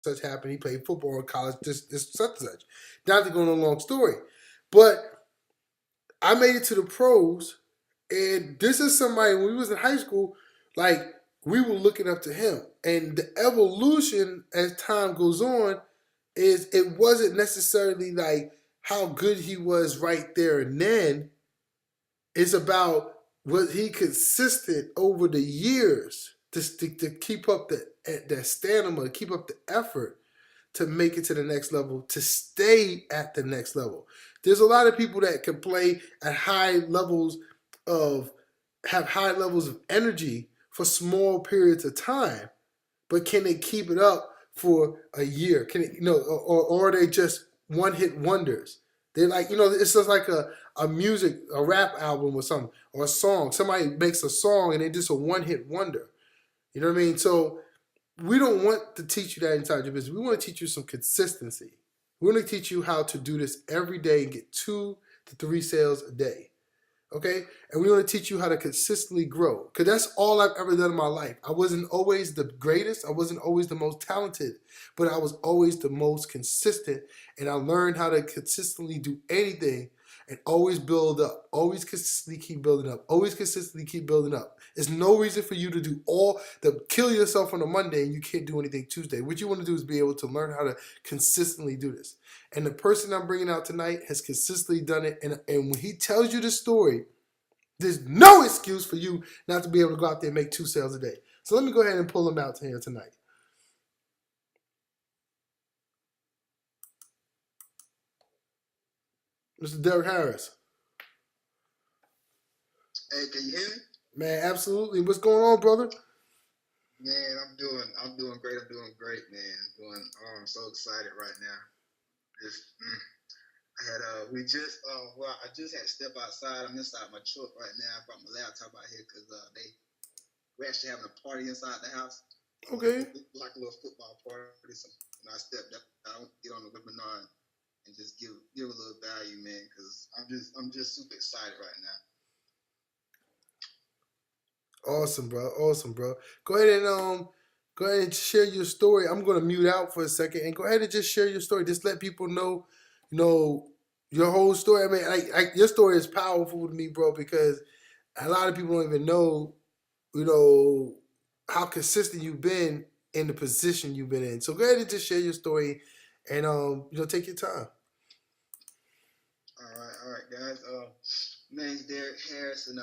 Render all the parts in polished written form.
such happened. He played football in college, this such and such. Not to go on a long story. But I made it to the pros, and this is somebody, when we was in high school, like, we were looking up to him. And the evolution as time goes on is it wasn't necessarily like how good he was right there and then. It's about was he consistent over the years to keep up the stamina, to keep up the effort to make it to the next level, to stay at the next level. There's a lot of people that can play at have high levels of energy for small periods of time, but can they keep it up for a year? Can it, or are they just one hit wonders? They're like, it's just like a rap album or something, or a song. Somebody makes a song and they're just a one hit wonder. You know what I mean? So we don't want to teach you that inside your business. We want to teach you some consistency. We want to teach you how to do this every day and get 2 to 3 sales a day. Okay? And we want to teach you how to consistently grow. Because that's all I've ever done in my life. I wasn't always the greatest. I wasn't always the most talented. But I was always the most consistent. And I learned how to consistently do anything and always build up. Always consistently keep building up. Always consistently keep building up. There's no reason for you to kill yourself on a Monday and you can't do anything Tuesday. What you want to do is be able to learn how to consistently do this. And the person I'm bringing out tonight has consistently done it. And when he tells you the story, there's no excuse for you not to be able to go out there and make 2 sales a day. So let me go ahead and pull him out to here tonight. Mr. Derrick Harris. Hey, can you hear me? Man, absolutely. What's going on, brother? Man, I'm doing great. I'm doing great, man. I'm so excited right now. I just had to step outside. I'm inside my truck right now. I brought my laptop out here because we're actually having a party inside the house. Okay. Like a little football party. So I stepped up. I don't get on the webinar and just give a little value, man, because I'm just super excited right now. Awesome, bro. Awesome, bro. Go ahead and share your story. I'm gonna mute out for a second and go ahead and just share your story. Just let people know, your whole story. I mean, your story is powerful to me, bro, because a lot of people don't even know, how consistent you've been in the position you've been in. So go ahead and just share your story and take your time. All right, guys. My name's Derrick Harris, and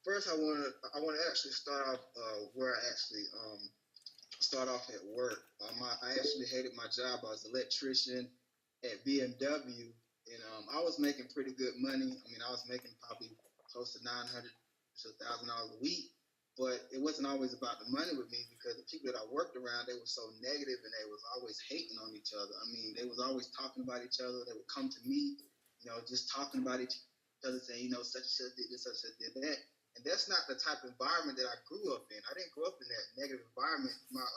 first I want to actually start off where I actually start off at work. I actually hated my job. I was an electrician at BMW, and I was making pretty good money. I mean, I was making probably close to $900 to $1,000 a week. But it wasn't always about the money with me because the people that I worked around, they were so negative and they was always hating on each other. I mean, they was always talking about each other. They would come to me, just talking about each other, saying, such and such did this, such and such did that. And that's not the type of environment that I grew up in. I didn't grow up in that negative environment. My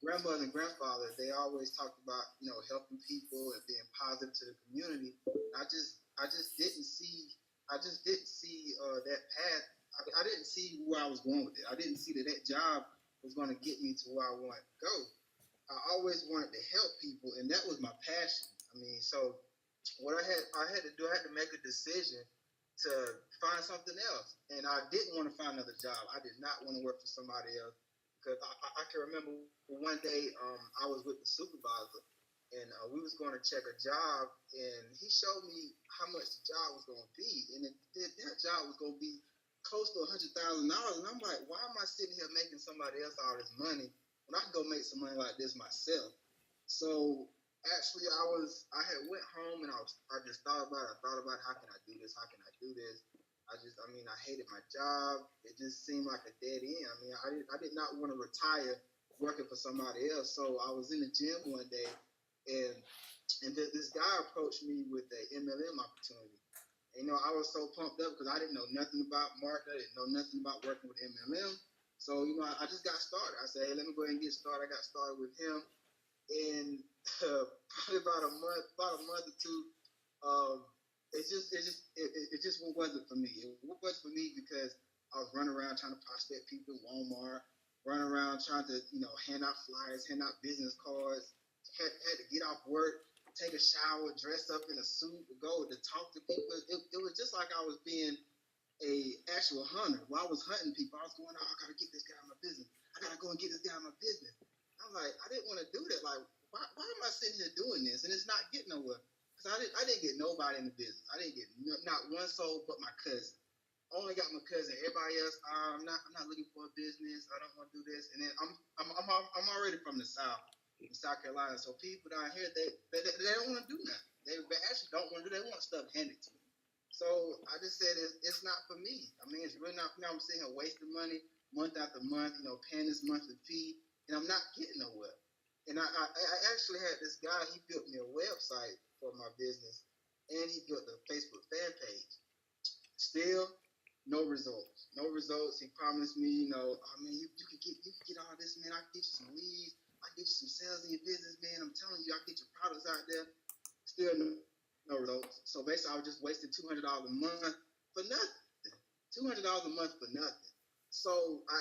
grandmother and grandfather, they always talked about, helping people and being positive to the community. I just didn't see that path. I didn't see where I was going with it. I didn't see that job was going to get me to where I wanted to go. I always wanted to help people, and that was my passion. I mean, so what I had to do, I had to make a decision to find something else. And I didn't want to find another job. I did not want to work for somebody else because I can remember one day I was with the supervisor, and we was going to check a job, and he showed me how much the job was going to be, and that job was going to be close to $100,000, and I'm like, why am I sitting here making somebody else all this money when I can go make some money like this myself? So actually, I had went home and I just thought about how can I do this? How can I do this? I hated my job. It just seemed like a dead end. I mean, I did not want to retire working for somebody else. So I was in the gym one day, and this guy approached me with a MLM opportunity. I was so pumped up because I didn't know nothing about marketing. I didn't know nothing about working with MLM. So, I just got started. I said, hey, let me go ahead and get started. I got started with him. And probably about a month or two, it just wasn't for me. It wasn't for me because I was running around trying to prospect people in Walmart. run around trying to, hand out flyers, hand out business cards. Had to get off work, take a shower, dress up in a suit, go to talk to people. It was just like I was being a actual hunter. While I was hunting people, I was going out, I gotta get this guy in my business. I gotta go and get this guy in my business. I'm like, I didn't want to do that. Like, why am I sitting here doing this? And it's not getting nowhere. Because I didn't get nobody in the business. I didn't get not one soul but my cousin. I only got my cousin. Everybody else, I'm not looking for a business. I don't want to do this. And then I'm already from the South, in South Carolina. So people down here, they don't want to do nothing. They actually don't want to do. They want stuff handed to them. So I just said it's not for me. I mean, it's really not for me. I'm sitting here wasting money month after month, paying this monthly fee, and I'm not getting nowhere. And I actually had this guy, he built me a website for my business, and he built a Facebook fan page. Still, no results. No results. He promised me, oh man, you can get all this, man. I can get you some leads. I can get you some sales in your business, man. I'm telling you, I can get your products out there. Still no results. So basically, I was just wasting $200 a month for nothing. $200 a month for nothing. So I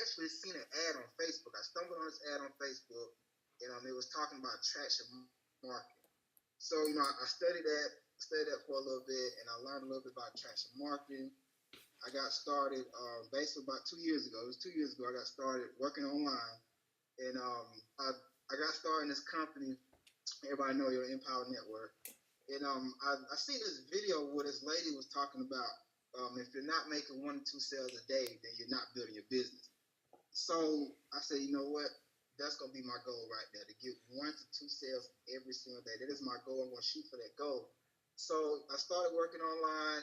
actually seen an ad on Facebook. I stumbled on this ad on Facebook, and it was talking about traction marketing. So I studied that for a little bit, and I learned a little bit about traction marketing. I got started basically about 2 years ago. It was 2 years ago I got started working online, and I got started in this company. Everybody know your Empower Network. And I seen this video where this lady was talking about if you're not making 1 to 2 sales a day, then you're not building your business. So I said, you know what? That's going to be my goal right there, to get 1 to 2 sales every single day. That is my goal. I'm going to shoot for that goal. So I started working online,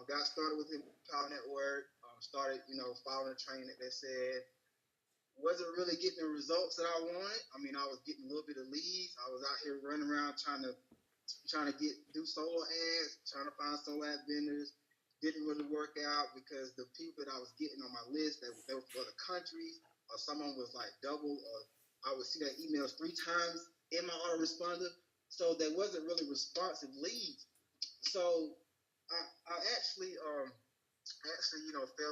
got started with the Empower Network, started, following the training that they said. Wasn't really getting the results that I wanted. I mean, I was getting a little bit of leads. I was out here running around trying to do solo ads, trying to find solo ad vendors. Didn't really work out because the people that I was getting on my list, they were from other countries, or someone was like double, or I would see their emails 3 times in my autoresponder. So there wasn't really responsive leads. So I actually fell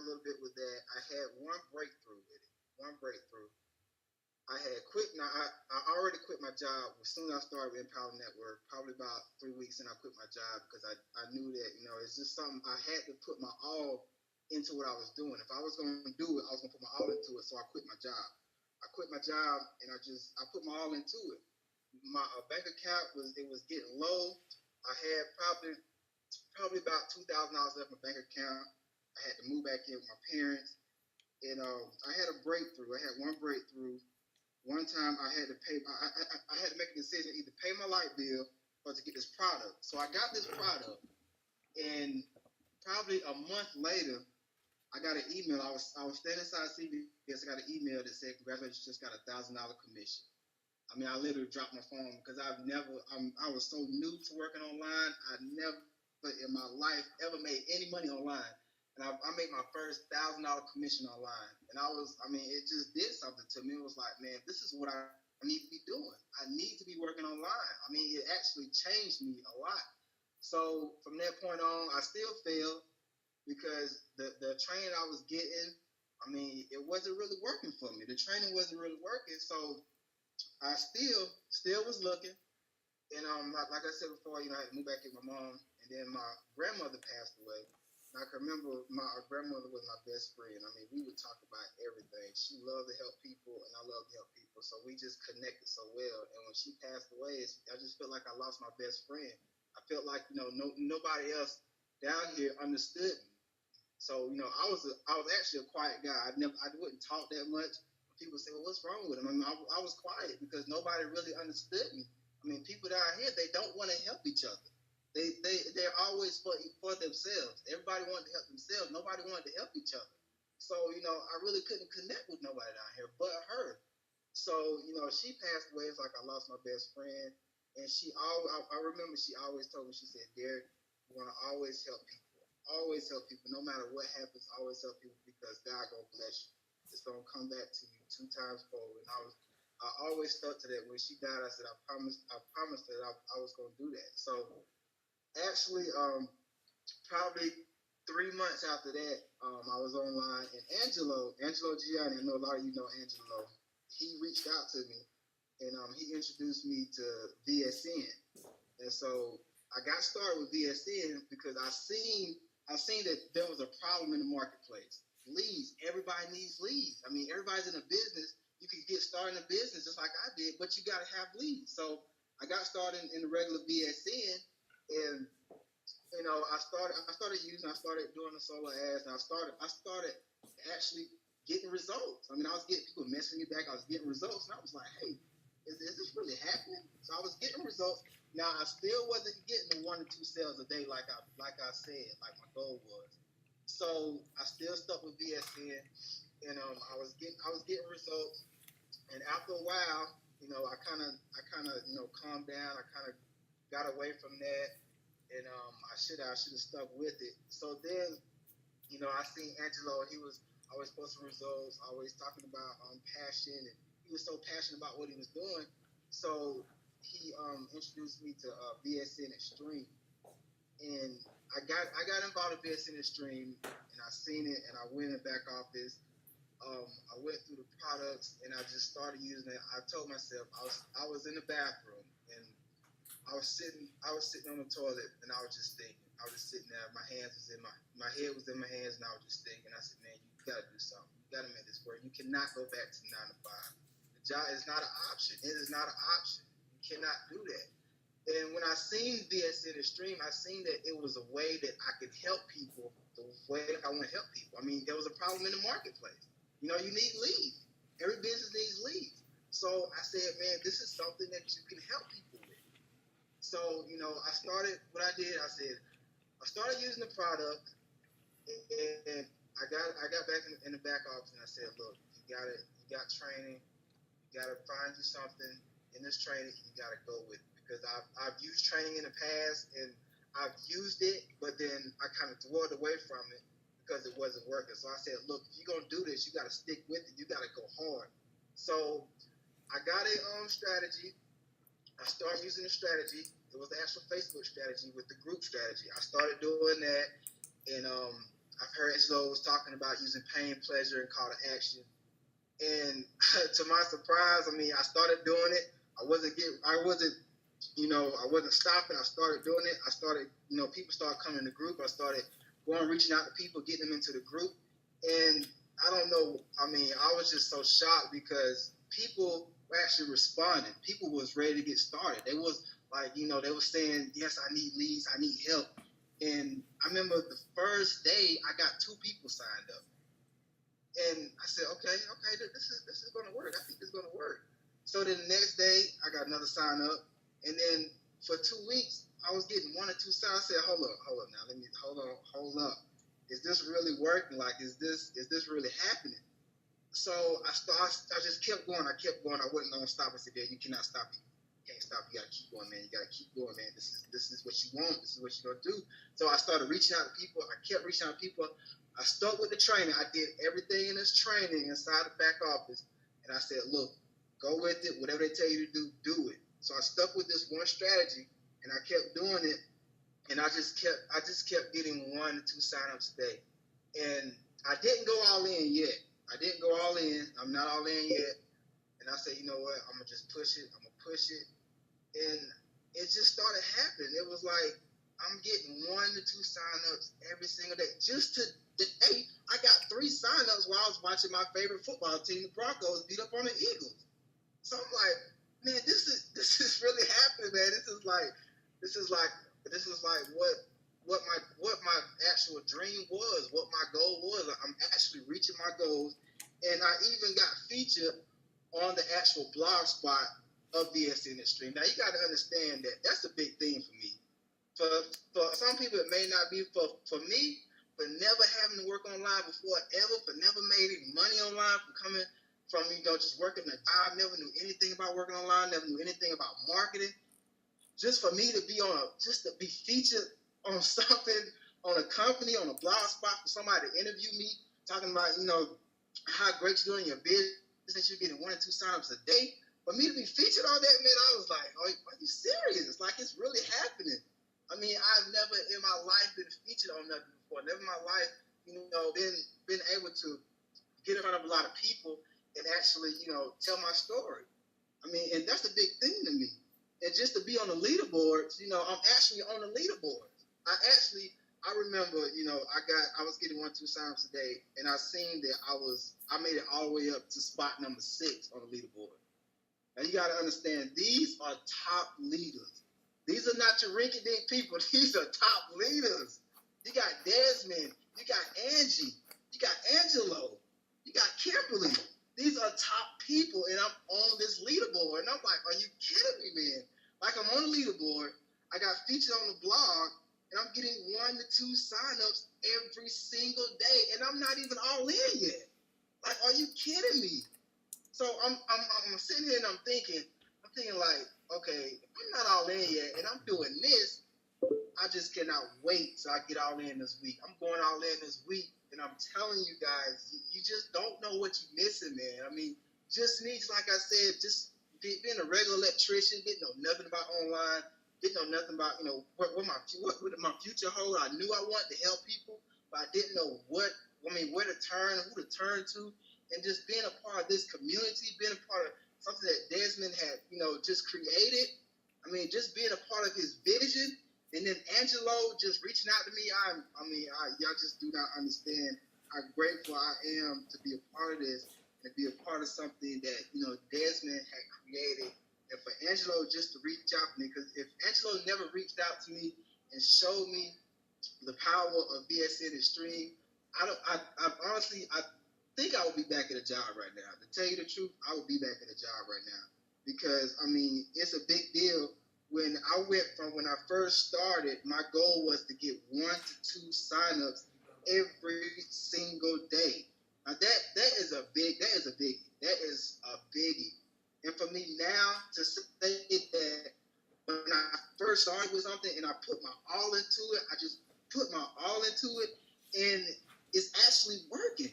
a little bit with that. I had one breakthrough with it. I had quit. Now, I already quit my job as soon as I started with Empower Network, probably about 3 weeks, and I quit my job because I knew that, it's just something I had to put my all into what I was doing. If I was going to do it, I was going to put my all into it, so I quit my job. And I put my all into it. My bank account was getting low. I had probably about $2,000 left in my bank account. I had to move back in with my parents. And I had a breakthrough. I had one breakthrough. One time I had to pay. I had to make a decision: either pay my light bill or to get this product. So I got this product, and probably a month later, I got an email. I was standing inside CVS. I got an email that said, "Congratulations, you just got $1,000 commission." I mean, I literally dropped my phone because I was so new to working online. I never in my life ever made any money online. And I made my first $1,000 commission online. And it just did something to me. It was like, man, this is what I need to be doing. I need to be working online. I mean, it actually changed me a lot. So from that point on, I still failed because the training I was getting, it wasn't really working for me. The training wasn't really working. So I still was looking. And like I said before, I had to move back in with my mom. And then my grandmother passed away. I can remember my grandmother was my best friend. We would talk about everything. She loved to help people, and I loved to help people. So we just connected so well. And when she passed away, I just felt like I lost my best friend. I felt like nobody else down here understood me. So I was actually a quiet guy. I wouldn't talk that much. People say, well, what's wrong with him? I was quiet because nobody really understood me. People down here, they don't want to help each other. They're always for themselves. Everybody wanted to help themselves. Nobody wanted to help each other. So, I really couldn't connect with nobody down here but her. So, she passed away. It's like I lost my best friend. And I remember she always told me, she said, Derrick, you want to always help people. Always help people. No matter what happens, always help people because God gonna bless you. It's gonna come back to you 2 times forward. And I always stuck to that. When she died, I said, I promised that I was gonna do that. So actually, probably 3 months after that, I was online, and Angelo Gianni, I know a lot of you know Angelo. He reached out to me, and he introduced me to VSN. And so I got started with VSN because I seen that there was a problem in the marketplace. Leads. Everybody needs leads. I mean, everybody's in a business. You can get started in a business just like I did, but you got to have leads. So I got started in the regular VSN, and I started doing the solo ads, and I started actually getting results. I mean, I was getting people messaging me back. I was getting results, and I was like, hey, is this really happening? So I was getting results. Now I still wasn't getting the 1 to 2 sales a day like I said, like my goal was. So I still stuck with VSN, and I was getting results. And after a while, I kind of calmed down. I kind of got away from that, and I should have stuck with it. So then, I seen Angelo. He was always posting results, always talking about passion, and he was so passionate about what he was doing. So he introduced me to VSN Extreme, and I got involved in VSN Extreme, and I seen it, and I went in the back office. I went through the products, and I just started using it. I told myself I was in the bathroom, and I was sitting on the toilet, and I was just thinking. I was just sitting there. My head was in my hands, and I was just thinking. I said, man, you gotta do something. You gotta make this work. You cannot go back to 9 to 5. The job is not an option. It is not an option. You cannot do that. And when I seen VSN Extreme, I seen that it was a way that I could help people the way I want to help people. I mean, there was a problem in the marketplace. You need leads. Every business needs leads. So I said, man, this is something that you can help people with. So, I started, what I did, I started using the product, and I got back in the back office, and I said, look, you got training, you got to find you something in this training, you got to go with it. Because I've used training in the past, and I've used it, but then I kind of dwelled away from it because it wasn't working. So I said, look, if you're going to do this, you got to stick with it. You got to go hard. So I got a strategy. I started using the strategy. It was the actual Facebook strategy with the group strategy. I started doing that, and I've heard Angelo was talking about using pain, pleasure, and call to action. And to my surprise, I mean, I started doing it. I wasn't stopping. I started doing it. I started, people started coming in the group. I started reaching out to people, getting them into the group. And I don't know, I mean, I was just so shocked because people were actually responding. People was ready to get started. They was like, they were saying, yes, I need leads, I need help. And I remember the first day I got 2 people signed up. And I said, okay, this is going to work. I think it's going to work. So then the next day I got another sign up. And then for 2 weeks, I was getting 1 or 2 signs. I said, hold up now. Hold up. Is this really working? Like, is this really happening? So I just kept going. I wasn't going to stop. I said, yeah, you cannot stop. You can't stop. You got to keep going, man. You got to keep going, man. This is what you want. This is what you're going to do. So I started reaching out to people. I kept reaching out to people. I stuck with the training. I did everything in this training inside the back office. And I said, look, go with it. Whatever they tell you to do it. So I stuck with this one strategy, and I kept doing it, and I just kept getting 1 to 2 signups a day. And I didn't go all in yet. I'm not all in yet. And I said, you know what? I'm gonna just push it. And it just started happening. It was like I'm getting 1 to 2 signups every single day. Just today, I got 3 signups while I was watching my favorite football team, the Broncos, beat up on the Eagles. So I'm like, man, this is really happening, man. This is like what my actual dream was, what my goal was. I'm actually reaching my goals, and I even got featured on the actual blog spot of VSN Extreme. Now you got to understand that that's a big thing for me. For some people, it may not be. For me, for never having to work online before ever, for never made any money online, for coming from just working a job, never knew anything about working online, never knew anything about marketing. Just for me to be featured on something, on a company, on a blog spot, for somebody to interview me, talking about how great you're doing in your business, you're getting 1 or 2 signups a day. For me to be featured on that, man, I was like, are you serious? Like, it's really happening. I mean, I've never in my life been featured on nothing before. Never in my my life, been able to get in front of a lot of people and actually, tell my story. I mean, and that's the big thing to me. And just to be on the leaderboards, I'm actually on the leaderboards. I remember, I was getting 1-2 signups a day, and I seen that I made it all the way up to spot number 6 on the leaderboard. Now you got to understand, these are top leaders. These are not your rinky-dink people. These are top leaders. You got Desmond, you got Angie, you got Angelo, you got Kimberly. These are top people, and I'm on this leaderboard. And I'm like, are you kidding me, man? Like, I'm on the leaderboard. I got featured on the blog, and I'm getting 1 to 2 signups every single day, and I'm not even all in yet. Like, are you kidding me? So I'm sitting here and I'm thinking like, okay, I'm not all in yet, and I'm doing this. I just cannot wait till I get all in this week. I'm going all in this week, and I'm telling you guys, you just don't know what you're missing, man. I mean, just needs, like I said, just being a regular electrician, didn't know nothing about online, didn't know nothing about, what my future hold. I knew I wanted to help people, but I didn't know where to turn, who to turn to, and just being a part of this community, being a part of something that Desmond had, just created. I mean, just being a part of his vision. And then Angelo just reaching out to me, y'all just do not understand how grateful I am to be a part of this and be a part of something that, Desmond had created. And for Angelo just to reach out to me, because if Angelo never reached out to me and showed me the power of VSN Extreme, I think I would be back at a job right now. To tell you the truth, I would be back at a job right now. Because, it's a big deal. When I first started, my goal was to get 1 to 2 signups every single day. Now that is a biggie. And for me now to say that when I first started with something and I put my all into it, I just put my all into it, and it's actually working.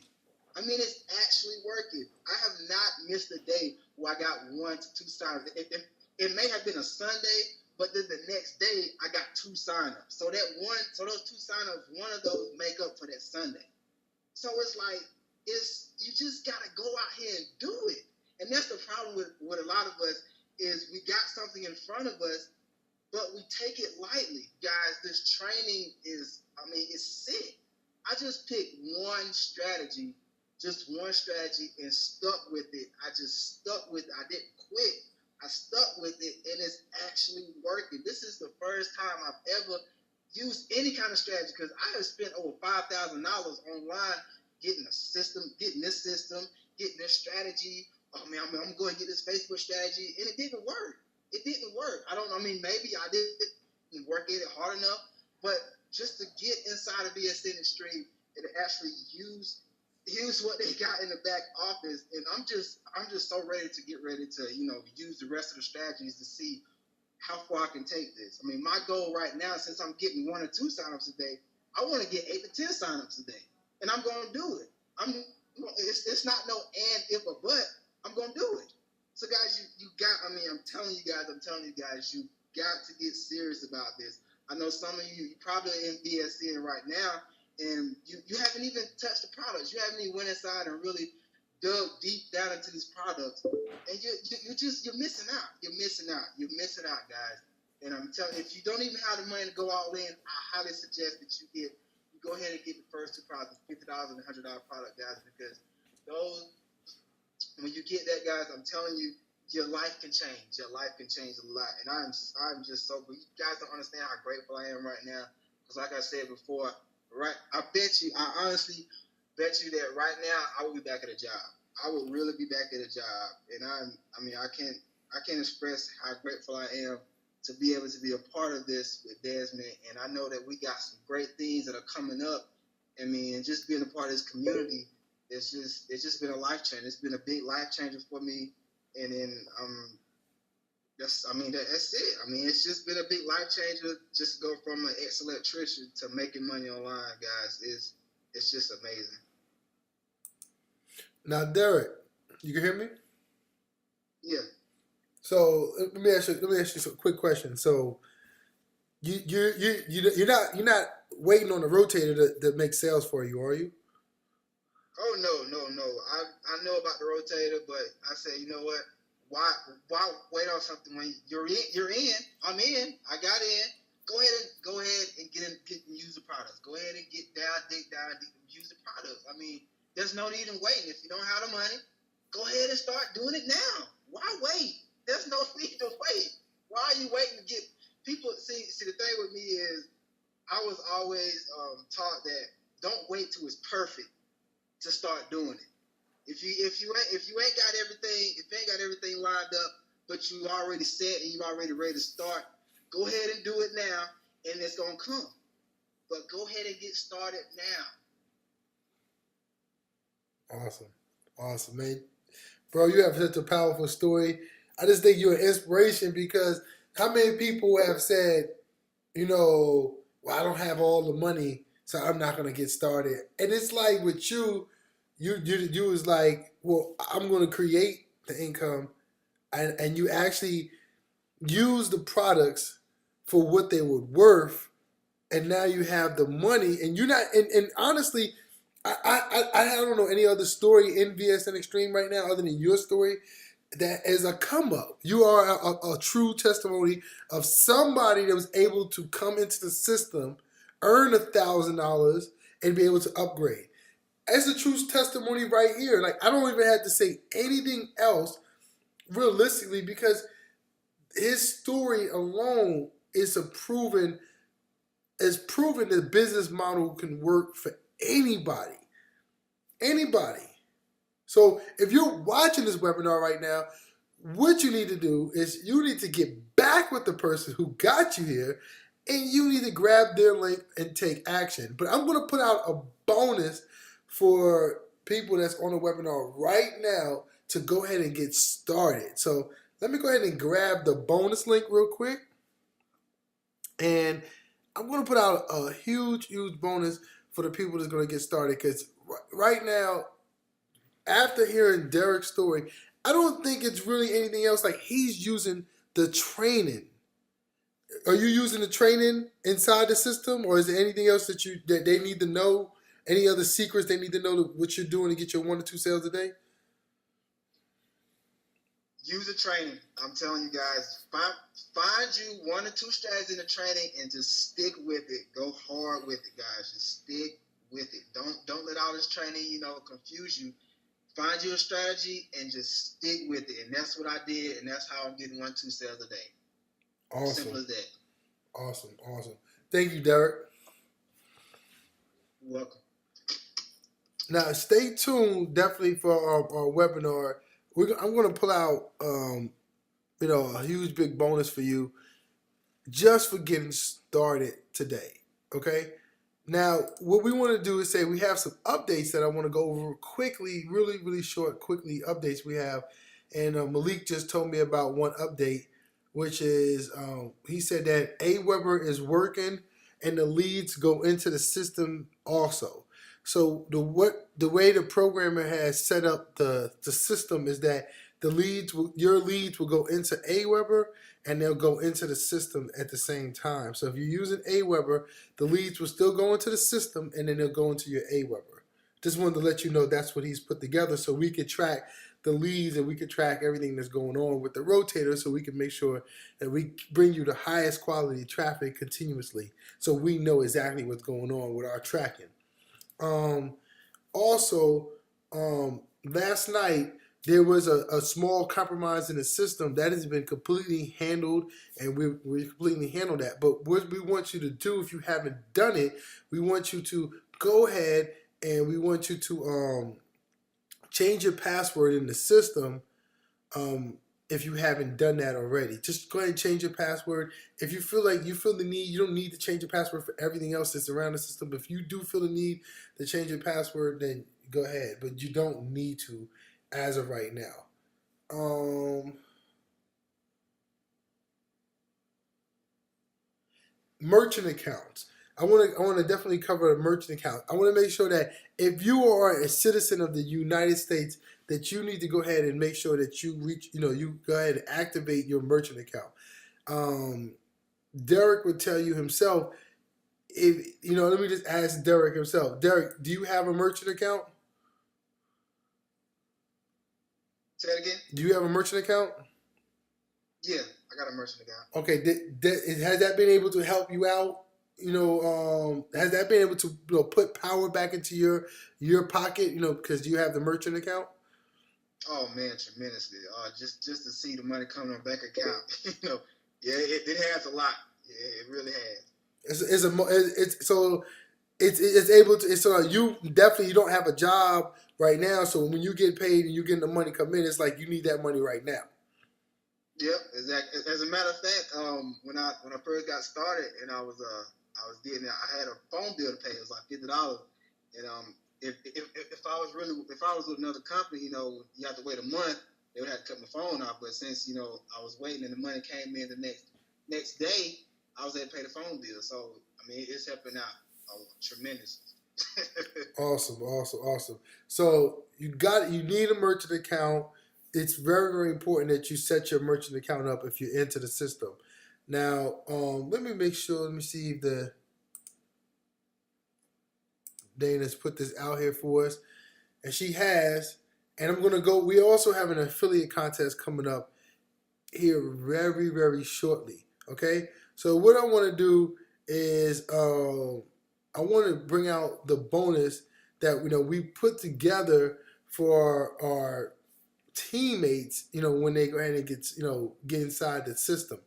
It's actually working. I have not missed a day where I got 1 to 2 signups. It may have been a Sunday, but then the next day I got 2 signups. So those 2 signups, one of those make up for that Sunday. So it's like, you just gotta go out here and do it. And that's the problem with a lot of us, is we got something in front of us, but we take it lightly. Guys, this training is sick. I just picked one strategy, and stuck with it. I just stuck with it. I didn't quit. I stuck with it, and it's actually working. This is the first time I've ever used any kind of strategy, because I have spent over $5,000 online getting a system, getting this strategy. I'm going to get this Facebook strategy, and it didn't work. Maybe I didn't work at it hard enough, but just to get inside of VSN Extreme and actually use what they got in the back office, and I'm just so ready to use the rest of the strategies to see how far I can take this. My goal right now, since I'm getting 1 or 2 signups a day, I want to get 8 to 10 signups a day, and I'm going to do it. It's not no and, if, or but. I'm going to do it. So guys, I'm telling you guys, you got to get serious about this. I know some of you probably in VSN right now, and you haven't even touched the products. You haven't even went inside and really dug deep down into these products, and you're missing out. You're missing out, guys. And I'm telling you, if you don't even have the money to go all in, I highly suggest that you go ahead and get the first 2 products, $50 and $100 product, guys, because when you get that, guys, I'm telling you, your life can change. Your life can change a lot. And I'm just so good. You guys don't understand how grateful I am right now, because like I said before, I honestly bet you that right now I will be back at a job. I will really be back at a job. And I can't express how grateful I am to be able to be a part of this with Desmond. And I know that we got some great things that are coming up. And just being a part of this community, it's just been a life changer. It's been a big life changer for me. And then that's it. It's just been a big life changer, just to go from an ex-electrician to making money online, guys. It's just amazing. Now, Derrick, you can hear me? Yeah. So let me ask you a quick question. So you're not waiting on the rotator to make sales for you, are you? Oh no. I know about the rotator, but I say, you know what? Why wait on something when you're in? You're in. I'm in. I got in. Go ahead and get and use the products. Go ahead and dig down, and use the products. I mean, there's no need in waiting. If you don't have the money, go ahead and start doing it now. Why wait? There's no need to wait. Why are you waiting to get people? See, the thing with me is I was always taught that don't wait till it's perfect to start doing it. If you ain't got everything lined up, but you already set and you already ready to start, go ahead and do it now, and it's gonna come. But go ahead and get started now. Awesome, man, bro. You have such a powerful story. I just think you're an inspiration because how many people have said, well, I don't have all the money, so I'm not gonna get started. And it's like with you was like, well, I'm gonna create the income, and you actually use the products for what they were worth, and now you have the money, and you're not. And honestly, I don't know any other story in VSN Extreme right now other than your story that is a come up. You are a true testimony of somebody that was able to come into the system, earn $1,000, and be able to upgrade. It's a true testimony right here. Like, I don't even have to say anything else realistically because his story alone is proven the business model can work for anybody. Anybody. So if you're watching this webinar right now, what you need to do is you need to get back with the person who got you here and you need to grab their link and take action. But I'm going to put out a bonus for people that's on the webinar right now to go ahead and get started. So let me go ahead and grab the bonus link real quick. And I'm going to put out a huge bonus for the people that's going to get started because right now, after hearing Derrick's story, I don't think it's really anything else. Like, he's using the training. Are you using the training inside the system, or is there anything else that they need to know? Any other secrets they need to know what you're doing to get your 1 or 2 sales a day? Use the training. I'm telling you guys, find you 1 or 2 strategies in the training and just stick with it. Go hard with it, guys. Just stick with it. Don't let all this training, confuse you. Find you a strategy and just stick with it. And that's what I did, and that's how I'm getting 1 or 2 sales a day. Awesome. Simple as that. Awesome. Thank you, Derrick. You're welcome. Now, stay tuned definitely for our webinar. I'm going to pull out, a huge big bonus for you just for getting started today. Okay. Now, what we want to do is say we have some updates that I want to go over quickly, really, really short, quickly updates we have. And Malik just told me about one update, which is he said that Aweber is working and the leads go into the system also. So the way the programmer has set up the system is that your leads will go into Aweber and they'll go into the system at the same time. So if you're using Aweber, the leads will still go into the system and then they'll go into your Aweber. Just wanted to let you know that's what he's put together so we could track the leads and we could track everything that's going on with the rotator so we can make sure that we bring you the highest quality traffic continuously so we know exactly what's going on with our tracking. Last night, there was a small compromise in the system that has been completely handled, and we completely handled that. But what we want you to do, if you haven't done it, we want you to go ahead and we want you to change your password in the system if you haven't done that already. Just go ahead and change your password. If you feel the need, you don't need to change your password for everything else that's around the system. But if you do feel the need to change your password, then go ahead. But you don't need to as of right now. Merchant accounts. I want to definitely cover a merchant account. I want to make sure that if you are a citizen of the United States, that you need to go ahead and make sure that you go ahead and activate your merchant account. Derrick would tell you himself. If let me just ask Derrick himself. Derrick, do you have a merchant account? Say that again. Do you have a merchant account? Yeah, I got a merchant account. Okay, has that been able to help you out? Has that been able to put power back into your pocket? Because you have the merchant account. Oh man, tremendously. Just to see the money coming on bank account, yeah, it has a lot. Yeah, it really has. It's able to. So you definitely you don't have a job right now. So when you get paid and you getting the money come in, it's like you need that money right now. Yep, exactly. As a matter of fact, when I first got started and I was getting I had a phone bill to pay. It was like $50, and if I was with another company, you have to wait a month. They would have to cut my phone off. But since I was waiting and the money came in the next day, I was able to pay the phone bill. So I mean, it's helping out tremendously. Awesome. So you need a merchant account. It's very, very important that you set your merchant account up if you're into the system. Now, let me make sure. Let me see if Dana's put this out here for us, and she has. And I'm gonna go. We also have an affiliate contest coming up here very, very shortly. Okay. So what I want to do is I want to bring out the bonus that we put together for our teammates, when they go ahead and get inside the system.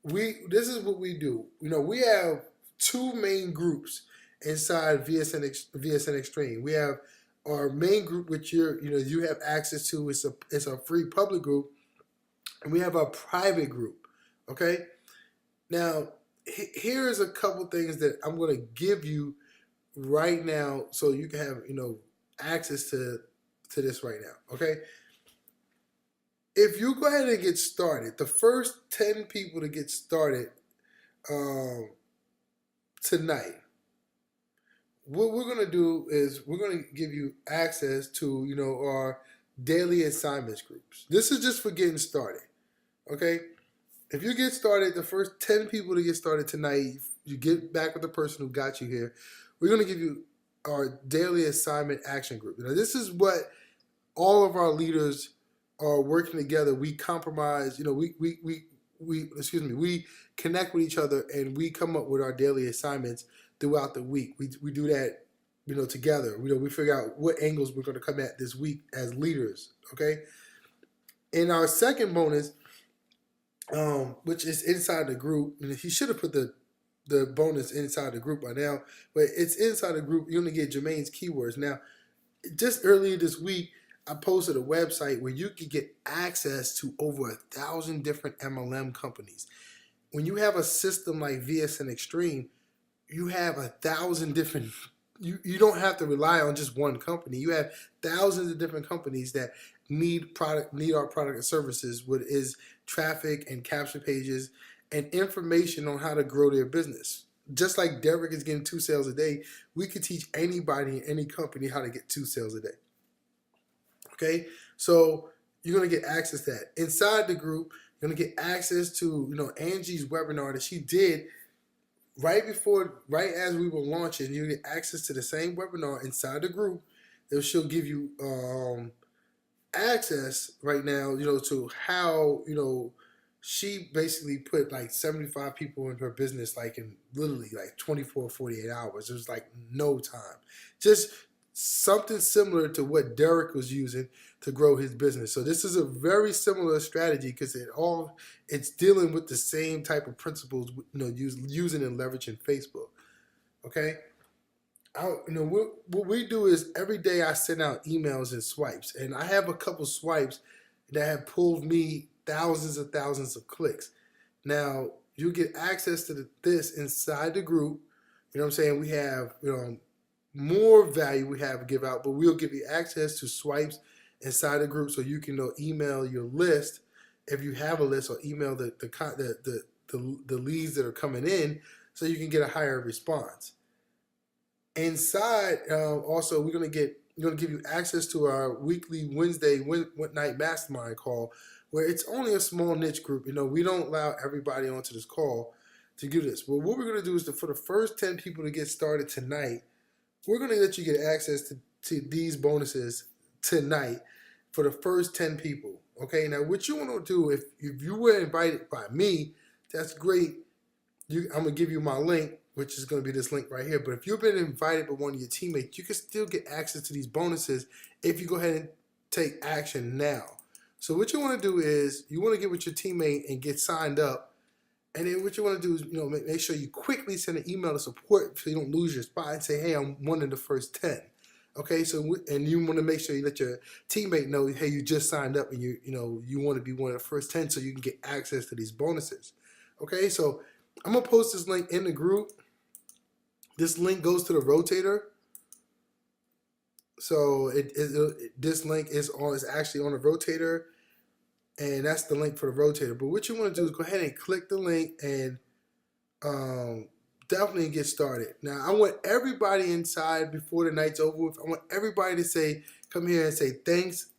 This is what we do. We have two main groups inside VSN Extreme. We have our main group, which you have access to. It's a free public group, and we have our private group. Okay. Now, here's a couple things that I'm going to give you right now, so you can have access to this right now. Okay. If you go ahead and get started, the first 10 people to get started tonight, what we're going to do is we're going to give you access to, our daily assignments groups. This is just for getting started, okay? If you get started, the first 10 people to get started tonight, you get back with the person who got you here, we're going to give you our daily assignment action group. Now, this is what all of our leaders are working together. We compromise, we connect with each other, and we come up with our daily assignments throughout the week. We do that, together. We figure out what angles we're going to come at this week as leaders, okay? In our second bonus, which is inside the group, and he should have put the bonus inside the group by now, but it's inside the group. You're going to get Jermaine's keywords. Now, just earlier this week, I posted a website where you can get access to over 1,000 different MLM companies. When you have a system like VSN Extreme, you have 1,000 different. You don't have to rely on just one company. You have thousands of different companies that need our product and services, what is traffic and capture pages and information on how to grow their business. Just like Derrick is getting 2 sales a day, we could teach anybody in any company how to get 2 sales a day. Okay, so you're gonna get access to that. Inside the group, you're gonna get access to Angie's webinar that she did right as we were launching. You get access to the same webinar inside the group that she'll give you access right now. To how she basically put like 75 people in her business like in literally like 24, 48 hours. It was like no time. Just something similar to what Derrick was using to grow his business. So this is a very similar strategy because it's dealing with the same type of principles, using and leveraging Facebook. Okay. What we do is every day I send out emails and swipes, and I have a couple swipes that have pulled me thousands of clicks. Now you get access to this inside the group. You know what I'm saying? We have, more value we have to give out, but we'll give you access to swipes inside the group so you can email your list if you have a list, or email the leads that are coming in so you can get a higher response. Inside, also we're gonna give you access to our weekly Wednesday night mastermind call, where it's only a small niche group. We don't allow everybody onto this call. to do this. Well, what we're going to do is for the first 10 people to get started tonight, we're going to let you get access to these bonuses tonight for the first 10 people. Okay, now what you want to do, if you were invited by me, that's great. I'm going to give you my link, which is going to be this link right here. But if you've been invited by one of your teammates, you can still get access to these bonuses if you go ahead and take action now. So what you want to do is you want to get with your teammate and get signed up. And then what you want to do is, make sure you quickly send an email to support so you don't lose your spot and say, hey, I'm one of the first 10. Okay, and you want to make sure you let your teammate know, hey, you just signed up and you want to be one of the first 10 so you can get access to these bonuses. Okay, so I'm going to post this link in the group. This link goes to the rotator. So this link is actually on the rotator, and that's the link for the rotator. But what you want to do is go ahead and click the link and definitely get started. Now, I want everybody inside before the night's over with. I want everybody to come here and say thanks.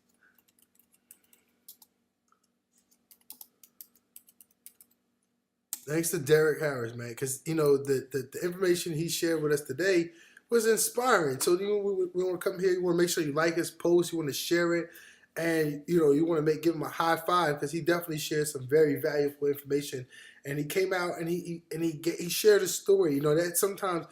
Thanks to Derrick Harris, man, because the information he shared with us today was inspiring. So we want to come here. You want to make sure you like his post. You want to share it, and you want to give him a high five because he definitely shared some very valuable information. And he came out and he shared a story. That sometimes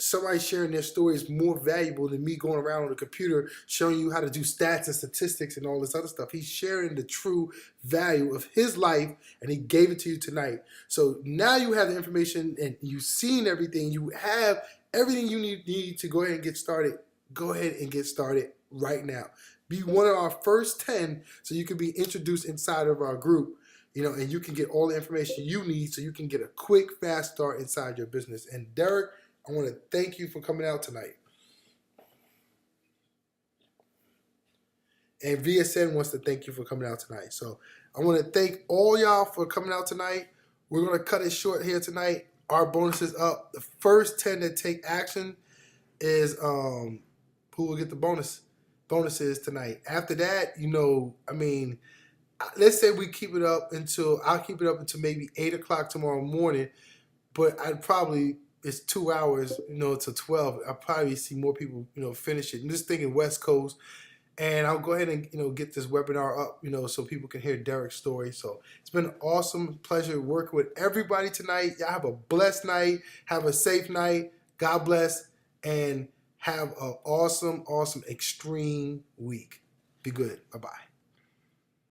somebody sharing their story is more valuable than me going around on the computer showing you how to do stats and statistics and all this other stuff. He's sharing the true value of his life, and he gave it to you tonight. So now you have the information and you've seen everything. You have everything you need to go ahead and get started. Go ahead and get started right now. Be one of our first 10 so you can be introduced inside of our group, and you can get all the information you need so you can get a quick, fast start inside your business. And Derrick, I want to thank you for coming out tonight. And VSN wants to thank you for coming out tonight. So I want to thank all y'all for coming out tonight. We're going to cut it short here tonight. Our bonus is up. The first 10 that take action is who will get the bonuses tonight. After that, let's say we keep it up I'll keep it up until maybe 8 o'clock tomorrow morning. But it's 2 hours, to 12. I'll probably see more people, finish it. I'm just thinking West Coast. And I'll go ahead and get this webinar up, so people can hear Derrick's story. So it's been an awesome pleasure working with everybody tonight. Y'all have a blessed night. Have a safe night. God bless. And have an awesome, awesome, extreme week. Be good. Bye-bye.